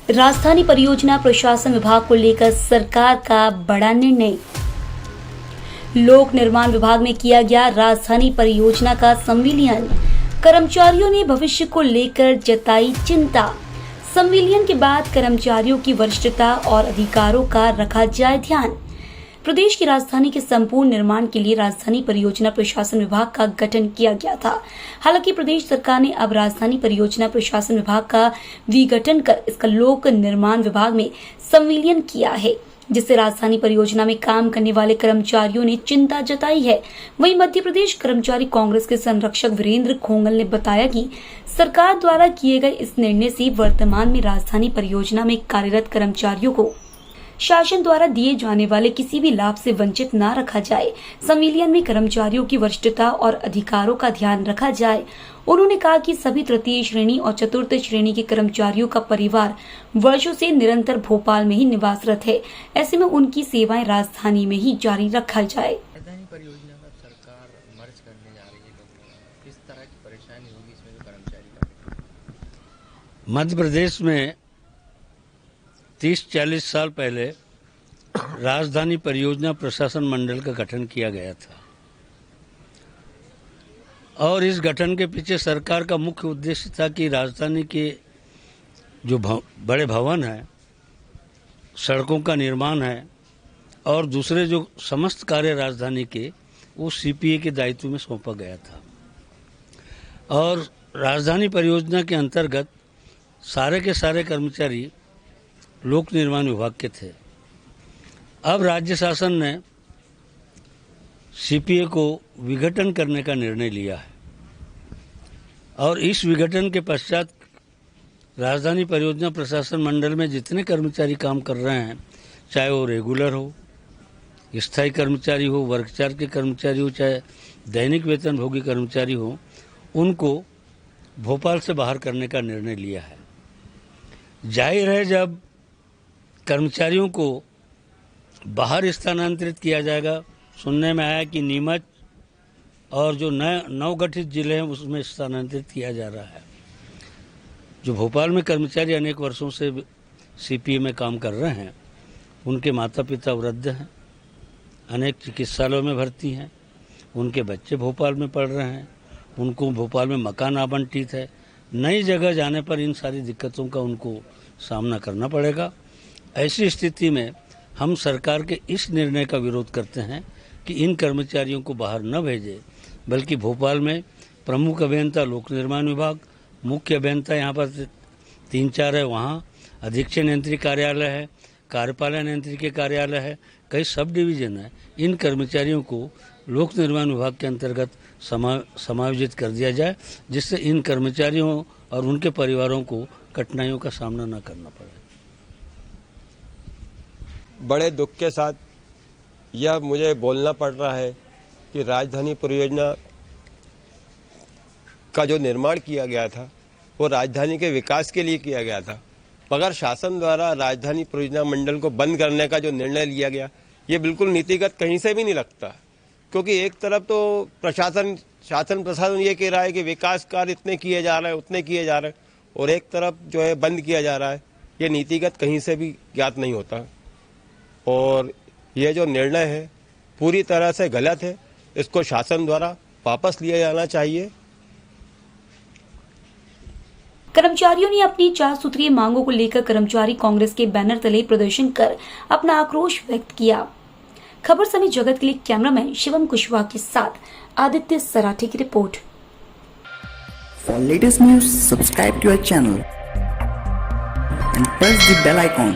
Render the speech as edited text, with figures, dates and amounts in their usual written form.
राजधानी परियोजना प्रशासन विभाग को लेकर सरकार का बड़ा निर्णय। लोक निर्माण विभाग में किया गया राजधानी परियोजना का संविलियन। कर्मचारियों ने भविष्य को लेकर जताई चिंता। संविलियन के बाद कर्मचारियों की वरिष्ठता और अधिकारों का रखा जाए ध्यान। प्रदेश की राजधानी के संपूर्ण निर्माण के लिए राजधानी परियोजना प्रशासन विभाग का गठन किया गया था। हालांकि प्रदेश सरकार ने अब राजधानी परियोजना प्रशासन विभाग का विघटन कर इसका लोक निर्माण विभाग में संविलियन किया है, जिससे राजधानी परियोजना में काम करने वाले कर्मचारियों ने चिंता जताई है। वहीं मध्य प्रदेश कर्मचारी कांग्रेस के संरक्षक वीरेंद्र खोंगल ने बताया कि सरकार द्वारा किए गए इस निर्णय से वर्तमान में राजधानी परियोजना में कार्यरत कर्मचारियों को शासन द्वारा दिए जाने वाले किसी भी लाभ से वंचित न रखा जाए। संविलियन में कर्मचारियों की वरिष्ठता और अधिकारों का ध्यान रखा जाए। उन्होंने कहा कि सभी तृतीय श्रेणी और चतुर्थ श्रेणी के कर्मचारियों का परिवार वर्षों से निरंतर भोपाल में ही निवासरत है। ऐसे में उनकी सेवाएं राजधानी में ही जारी रखा जाए। राजधानी परियोजना में सरकार मर्ज करने जा रही है, किस तरह की परेशानी होगी इसमें जो कर्मचारी का? मध्य प्रदेश में 30-40 साल पहले राजधानी परियोजना प्रशासन मंडल का गठन किया गया था और इस गठन के पीछे सरकार का मुख्य उद्देश्य था कि राजधानी के जो बड़े भवन हैं, सड़कों का निर्माण है और दूसरे जो समस्त कार्य राजधानी के वो सीपीए के दायित्व में सौंपा गया था। और राजधानी परियोजना के अंतर्गत सारे के सारे कर्मचारी लोक निर्माण विभाग के थे। अब राज्य शासन ने सीपीए को विघटन करने का निर्णय लिया है और इस विघटन के पश्चात राजधानी परियोजना प्रशासन मंडल में जितने कर्मचारी काम कर रहे हैं, चाहे वो रेगुलर हो, स्थायी कर्मचारी हो, वर्ग 4 के कर्मचारी हो, चाहे दैनिक वेतनभोगी कर्मचारी हो, उनको भोपाल से बाहर करने का निर्णय लिया है। जाहिर है, जब कर्मचारियों को बाहर स्थानांतरित किया जाएगा, सुनने में आया कि नीमच और जो नवगठित जिले हैं उसमें स्थानांतरित किया जा रहा है। जो भोपाल में कर्मचारी अनेक वर्षों से सीपीए में काम कर रहे हैं, उनके माता पिता वृद्ध हैं, अनेक चिकित्सालयों में भर्ती हैं, उनके बच्चे भोपाल में पढ़ रहे हैं, उनको भोपाल में मकान आवंटित है। नई जगह जाने पर इन सारी दिक्कतों का उनको सामना करना पड़ेगा। ऐसी स्थिति में हम सरकार के इस निर्णय का विरोध करते हैं कि इन कर्मचारियों को बाहर न भेजे, बल्कि भोपाल में प्रमुख अभियंता लोक निर्माण विभाग, मुख्य अभियंता यहाँ पर 3-4 है, वहाँ अधीक्षण यंत्री कार्यालय है, कार्यपालन यंत्री के कार्यालय है, कई सब डिवीजन है। इन कर्मचारियों को लोक निर्माण विभाग के अंतर्गत समायोजित कर दिया जाए, जिससे इन कर्मचारियों और उनके परिवारों को कठिनाइयों का सामना न करना पड़े। बड़े दुख के साथ यह मुझे बोलना पड़ रहा है कि राजधानी परियोजना का जो निर्माण किया गया था वो राजधानी के विकास के लिए किया गया था, मगर शासन द्वारा राजधानी परियोजना मंडल को बंद करने का जो निर्णय लिया गया ये बिल्कुल नीतिगत कहीं से भी नहीं लगता। क्योंकि एक तरफ तो प्रशासन ये कह रहा है कि विकास कार्य इतने किए जा रहे हैं, उतने किए जा रहे हैं, और एक तरफ जो है बंद किया जा रहा है। ये नीतिगत कहीं से भी ज्ञात नहीं होता और ये जो निर्णय है पूरी तरह से गलत है। इसको शासन द्वारा वापस लिया जाना चाहिए। कर्मचारियों ने अपनी 4 सूत्रीय मांगों को लेकर कर्मचारी कांग्रेस के बैनर तले प्रदर्शन कर अपना आक्रोश व्यक्त किया। खबर समय जगत के लिए कैमरामैन शिवम कुशवाहा के साथ आदित्य सराठी की report. For latest news, subscribe to our channel and press the bell icon.